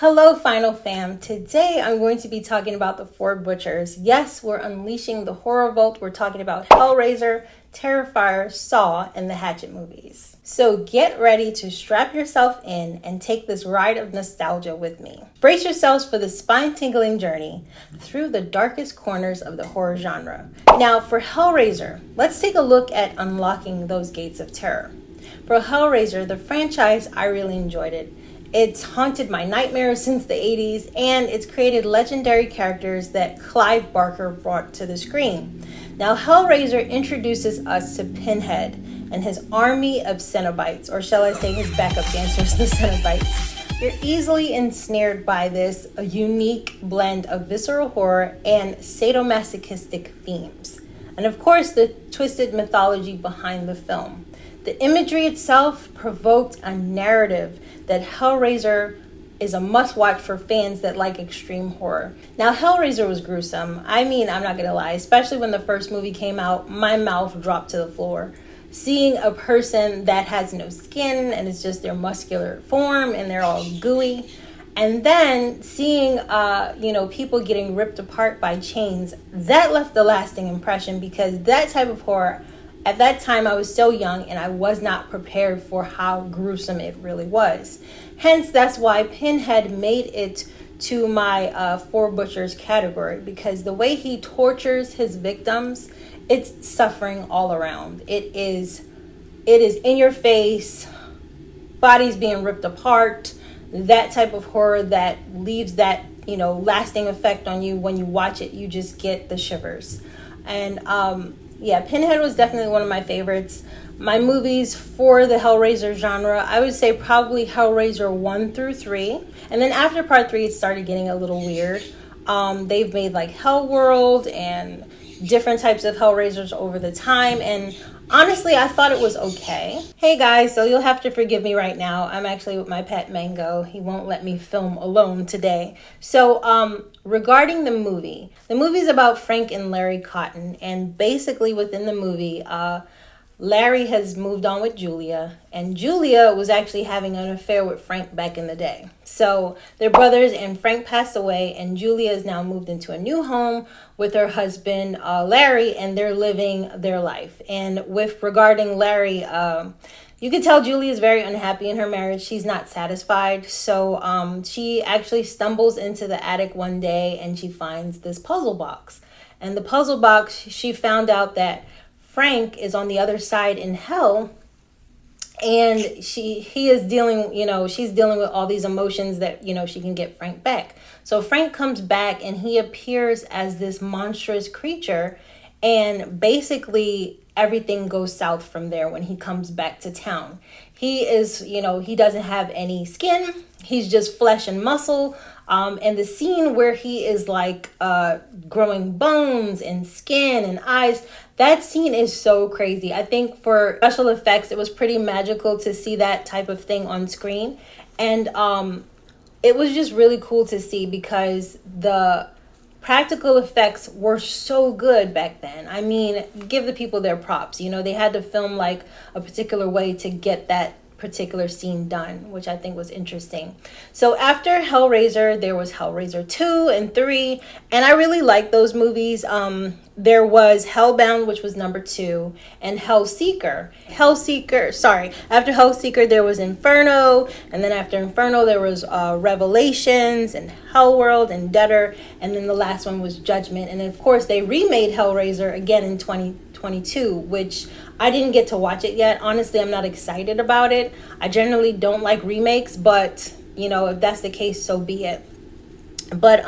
Hello, Final Fam. Today I'm going to be talking about the Four Butchers. Yes, we're unleashing the horror vault. We're talking about Hellraiser, Terrifier, Saw, and the Hatchet movies. So get ready to strap yourself in and take this ride of nostalgia with me. Brace yourselves for the spine-tingling journey through the darkest corners of the horror genre. Now, for Hellraiser, let's take a look at unlocking those gates of terror. For Hellraiser, the franchise, I really enjoyed it. It's haunted my nightmares since the 80s, and it's created legendary characters that Clive Barker brought to the screen. Now, Hellraiser introduces us to Pinhead and his army of Cenobites, or shall I say his backup dancers, the Cenobites. You're easily ensnared by this a unique blend of visceral horror and sadomasochistic themes. And of course, the twisted mythology behind the film. The imagery itself provoked a narrative that Hellraiser is a must-watch for fans that like extreme horror. Now, Hellraiser was gruesome. I mean, I'm not gonna lie, especially when the first movie came out, my mouth dropped to the floor. Seeing a person that has no skin and it's just their muscular form and they're all gooey. And then seeing, people getting ripped apart by chains, that left a lasting impression because that type of horror, at that time, I was so young and I was not prepared for how gruesome it really was. Hence, that's why Pinhead made it to my Four Butchers category, because the way he tortures his victims, it's suffering all around. It is in your face, bodies being ripped apart, that type of horror that leaves that, lasting effect on you. When you watch it, you just get the shivers. And, Pinhead was definitely one of my favorites. My movies for the Hellraiser genre, I would say probably Hellraiser 1 through 3. And then after part 3, it started getting a little weird. They've made like Hellworld and different types of Hellraisers over the time. And honestly, I thought it was okay. Hey guys, so you'll have to forgive me right now. I'm actually with my pet Mango. He won't let me film alone today. So regarding the movie is about Frank and Larry Cotton. And basically within the movie, Larry has moved on with Julia, and Julia was actually having an affair with Frank back in the day. So they're brothers, and Frank passed away, and Julia is now moved into a new home with her husband, Larry, and they're living their life. And regarding Larry, you can tell Julia is very unhappy in her marriage. She's not satisfied. So she actually stumbles into the attic one day, and she finds this puzzle box. And the puzzle box, she found out that Frank is on the other side in hell, and he is dealing, she's dealing with all these emotions that, she can get Frank back. So Frank comes back and he appears as this monstrous creature, and basically everything goes south from there when he comes back to town. He is, he doesn't have any skin. He's just flesh and muscle. And the scene where he is like growing bones and skin and eyes, that scene is so crazy. I think for special effects, it was pretty magical to see that type of thing on screen. And it was just really cool to see because the practical effects were so good back then. I mean, give the people their props. They had to film like a particular way to get that particular scene done, which I think was interesting. So after Hellraiser, there was Hellraiser 2 and 3, and I really liked those movies. There was Hellbound, which was number 2, and After Hellseeker, there was Inferno, and then after Inferno, there was Revelations and Hellworld and Debtor, and then the last one was Judgment. And of course, they remade Hellraiser again in 2022, which I didn't get to watch it yet. Honestly, I'm not excited about it. I generally don't like remakes, but if that's the case, so be it. But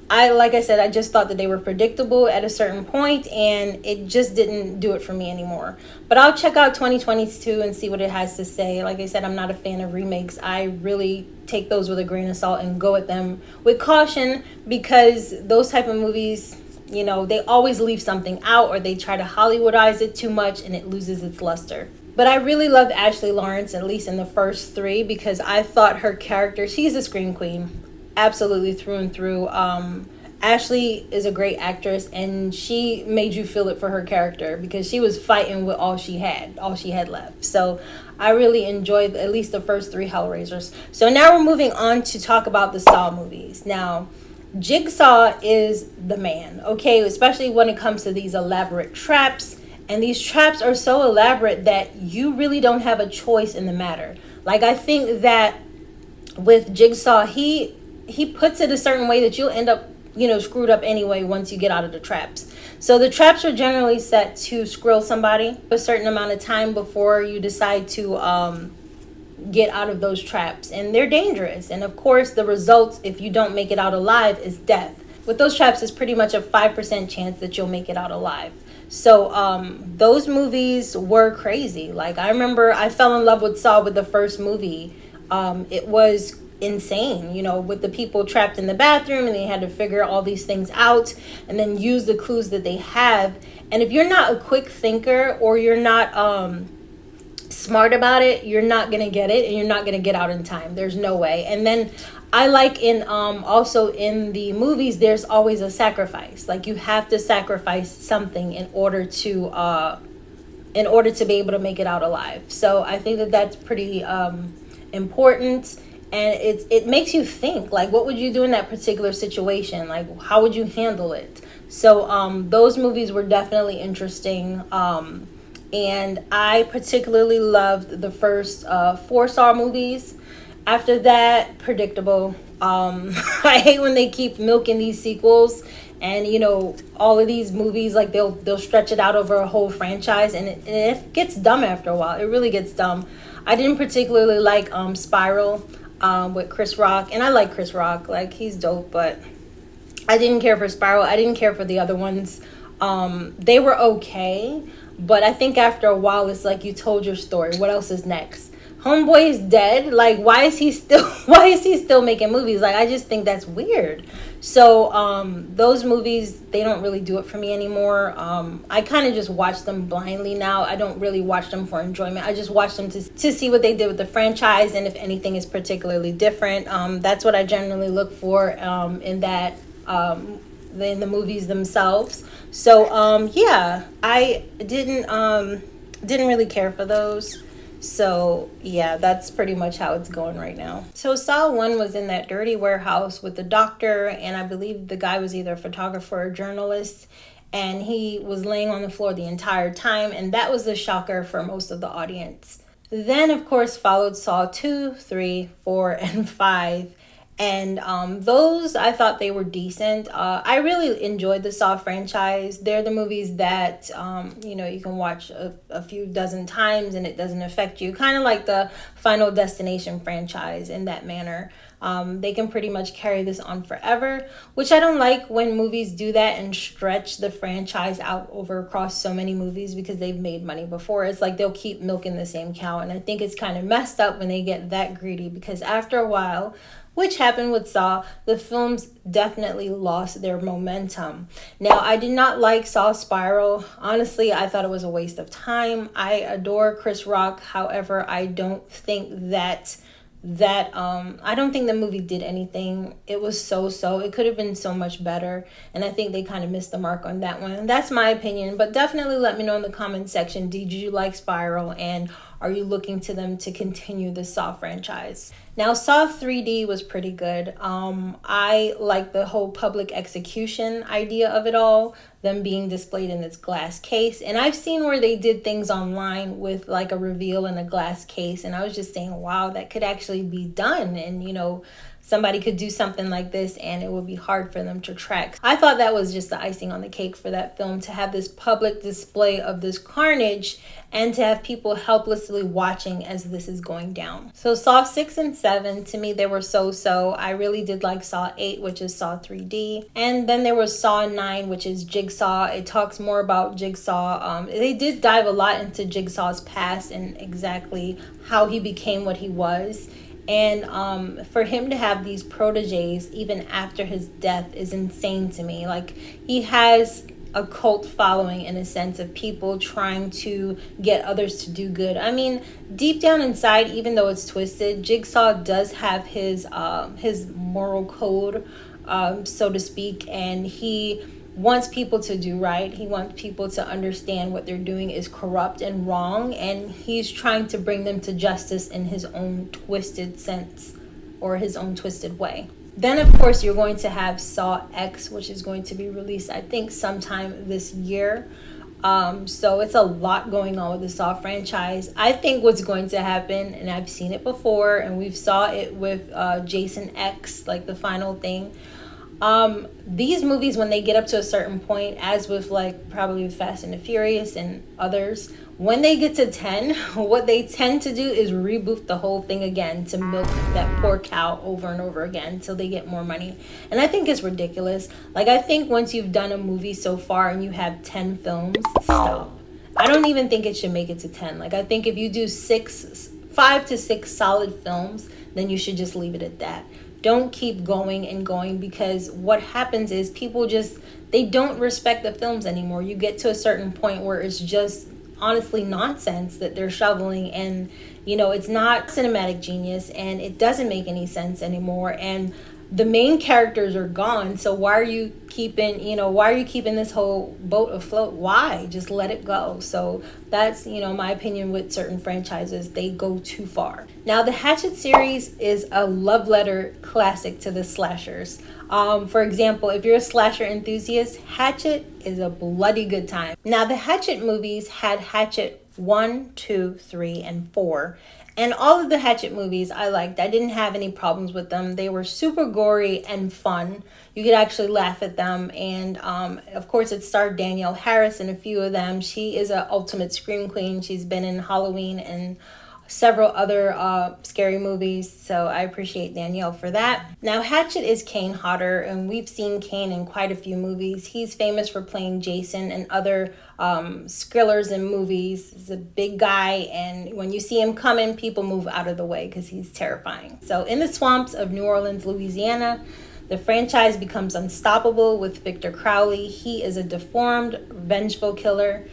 like I said, I just thought that they were predictable at a certain point, and it just didn't do it for me anymore. But I'll check out 2022 and see what it has to say. Like I said, I'm not a fan of remakes. I really take those with a grain of salt and go at them with caution, because those type of movies, they always leave something out, or they try to Hollywoodize it too much and it loses its luster. But I really loved Ashley Lawrence, at least in the first 3, because I thought her character, she's a scream queen, absolutely through and through. Ashley is a great actress, and she made you feel it for her character because she was fighting with all she had left. So I really enjoyed at least the first three Hellraisers. So now we're moving on to talk about the Saw movies. Now, Jigsaw is the man, okay? Especially when it comes to these elaborate traps. And these traps are so elaborate that you really don't have a choice in the matter. Like, I think that with Jigsaw, he puts it a certain way that you'll end up, screwed up anyway once you get out of the traps. So the traps are generally set to skrill somebody a certain amount of time before you decide to get out of those traps. And they're dangerous. And of course, the result, if you don't make it out alive, is death. With those traps, it's pretty much a 5% chance that you'll make it out alive. So those movies were crazy. Like, I remember I fell in love with Saw with the first movie. It was insane, with the people trapped in the bathroom, and they had to figure all these things out and then use the clues that they have. And if you're not a quick thinker, or you're not smart about it, you're not gonna get it, and you're not gonna get out in time. There's no way. And then I like in also in the movies, there's always a sacrifice. Like, you have to sacrifice something in order to be able to make it out alive. So I think that that's pretty important. And it makes you think, like, what would you do in that particular situation? Like, how would you handle it? So those movies were definitely interesting. And I particularly loved the first 4 Saw movies. After that, predictable. I hate when they keep milking these sequels. And, all of these movies, like, they'll stretch it out over a whole franchise. And it gets dumb after a while. It really gets dumb. I didn't particularly like Spiral with Chris Rock. And I like Chris Rock. Like, he's dope. But I didn't care for Spiral. I didn't care for the other ones. They were okay. But I think after a while, it's like, you told your story. What else is next? Homeboy is dead. Like, why is he still making movies? Like, I just think that's weird. So those movies, they don't really do it for me anymore. I kind of just watch them blindly now. I don't really watch them for enjoyment. I just watch them to see what they did with the franchise, and if anything is particularly different. That's what I generally look for in the movies themselves. So yeah, I didn't really care for those. So yeah, that's pretty much how it's going right now. So Saw 1 was in that dirty warehouse with the doctor, and I believe the guy was either a photographer or journalist, and he was laying on the floor the entire time, and that was a shocker for most of the audience. Then, of course, followed Saw 2, 3, 4, and 5. And those, I thought they were decent. I really enjoyed the Saw franchise. They're the movies that, you can watch a few dozen times and it doesn't affect you. Kind of like the Final Destination franchise in that manner. They can pretty much carry this on forever, which I don't like when movies do that and stretch the franchise out across so many movies because they've made money before. It's like they'll keep milking the same cow. And I think it's kind of messed up when they get that greedy, because after a while, which happened with Saw, the films definitely lost their momentum. Now, I did not like Saw Spiral. Honestly, I thought it was a waste of time. I adore Chris Rock. However, I don't think that I don't think the movie did anything. It was so. It could have been so much better. And I think they kind of missed the mark on that one. And that's my opinion. But definitely let me know in the comment section. Did you like Spiral? And are you looking to them to continue the Saw franchise? Now, Saw 3D was pretty good. I like the whole public execution idea of it all, them being displayed in this glass case. And I've seen where they did things online with like a reveal in a glass case. And I was just saying, wow, that could actually be done. And, somebody could do something like this and it would be hard for them to track. I thought that was just the icing on the cake for that film, to have this public display of this carnage and to have people helplessly watching as this is going down. So Saw 6 and 7, to me, they were so. I really did like Saw 8, which is Saw 3D. And then there was Saw 9, which is Jigsaw. It talks more about Jigsaw. They did dive a lot into Jigsaw's past and exactly how he became what he was. And for him to have these proteges even after his death is insane to me. Like, he has a cult following in a sense of people trying to get others to do good. I mean, deep down inside, even though it's twisted, Jigsaw does have his moral code so to speak, and he wants people to do right. He wants people to understand what they're doing is corrupt and wrong, and he's trying to bring them to justice in his own twisted sense, or his own twisted way. Then, of course, you're going to have Saw X, which is going to be released, I think, sometime this year. So it's a lot going on with the Saw franchise. I think what's going to happen, and I've seen it before, and we've saw it with Jason X, like the final thing. These movies, when they get up to a certain point, as with like probably Fast and the Furious and others, when they get to 10, what they tend to do is reboot the whole thing again to milk that poor cow over and over again until they get more money. And I think it's ridiculous. Like, I think once you've done a movie so far and you have 10 films, stop. I don't even think it should make it to 10. Like, I think if you do 5 to 6 solid films, then you should just leave it at that. Don't keep going and going, because what happens is people they don't respect the films anymore. You get to a certain point where it's just honestly nonsense that they're shoveling, and it's not cinematic genius, and it doesn't make any sense anymore, and the main characters are gone. So why are you keeping this whole boat afloat? Why? Just let it go. So that's my opinion with certain franchises. They go too far. Now, the Hatchet series is a love letter classic to the slashers. For example, if you're a slasher enthusiast, Hatchet is a bloody good time. Now, the Hatchet movies had Hatchet 1, 2, 3, and 4. And all of the Hatchet movies I liked. I didn't have any problems with them. They were super gory and fun. You could actually laugh at them. And of course, it starred Danielle Harris in a few of them. She is an ultimate scream queen. She's been in Halloween and several other scary movies, so I appreciate Danielle for that. Now, Hatchet is Kane Hodder, and we've seen Kane in quite a few movies. He's famous for playing Jason and other thrillers and movies. He's a big guy, and when you see him coming, people move out of the way because he's terrifying. So in the swamps of New Orleans, Louisiana, the franchise becomes unstoppable with Victor Crowley. He is a deformed, vengeful killer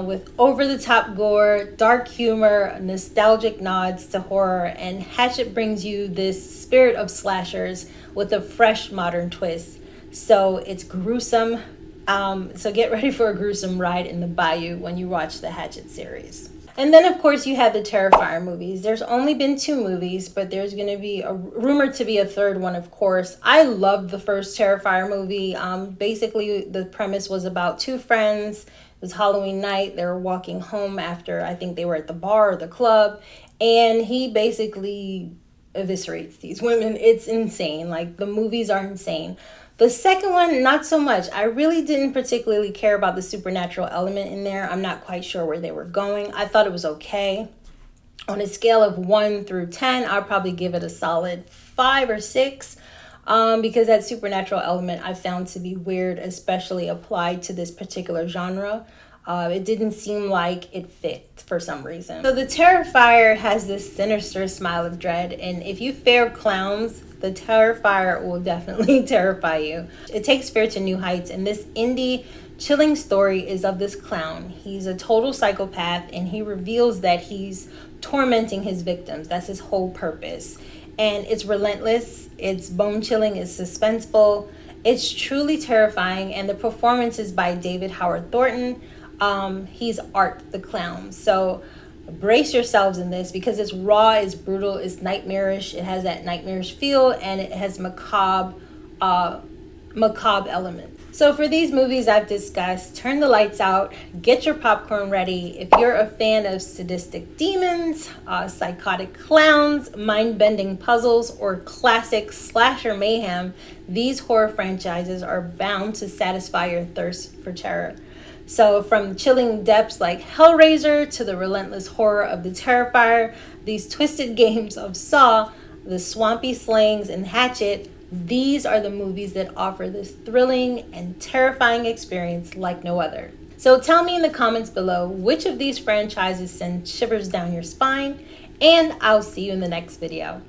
with over-the-top gore, dark humor, nostalgic nods to horror, and Hatchet brings you this spirit of slashers with a fresh modern twist. So it's gruesome. So get ready for a gruesome ride in the bayou when you watch the Hatchet series. And then, of course, you have the Terrifier movies. There's only been 2 movies, but there's going to be rumored to be a third one, of course. I loved the first Terrifier movie. Basically, the premise was about 2 friends. It was Halloween night. They were walking home after, I think they were at the bar or the club. And he basically eviscerates these women. It's insane. Like, the movies are insane. The second one, not so much. I really didn't particularly care about the supernatural element in there. I'm not quite sure where they were going. I thought it was okay. On a scale of 1 through 10, I'll probably give it a solid 5 or 6. Because that supernatural element I found to be weird, especially applied to this particular genre. It didn't seem like it fit for some reason. So the Terrifier has this sinister smile of dread, and if you fear clowns, the Terrifier will definitely terrify you. It takes fear to new heights, and this indie chilling story is of this clown. He's a total psychopath, and he reveals that he's tormenting his victims. That's his whole purpose. And it's relentless, it's bone-chilling, it's suspenseful, it's truly terrifying, and the performance is by David Howard Thornton. He's Art the Clown. So brace yourselves in this, because it's raw, it's brutal, it's nightmarish, it has that nightmarish feel, and it has macabre element. So for these movies I've discussed, turn the lights out, get your popcorn ready. If you're a fan of sadistic demons, psychotic clowns, mind-bending puzzles, or classic slasher mayhem, these horror franchises are bound to satisfy your thirst for terror. So from chilling depths like Hellraiser to the relentless horror of the Terrifier, these twisted games of Saw, the swampy slayings, and Hatchet, these are the movies that offer this thrilling and terrifying experience like no other. So tell me in the comments below which of these franchises send shivers down your spine, and I'll see you in the next video.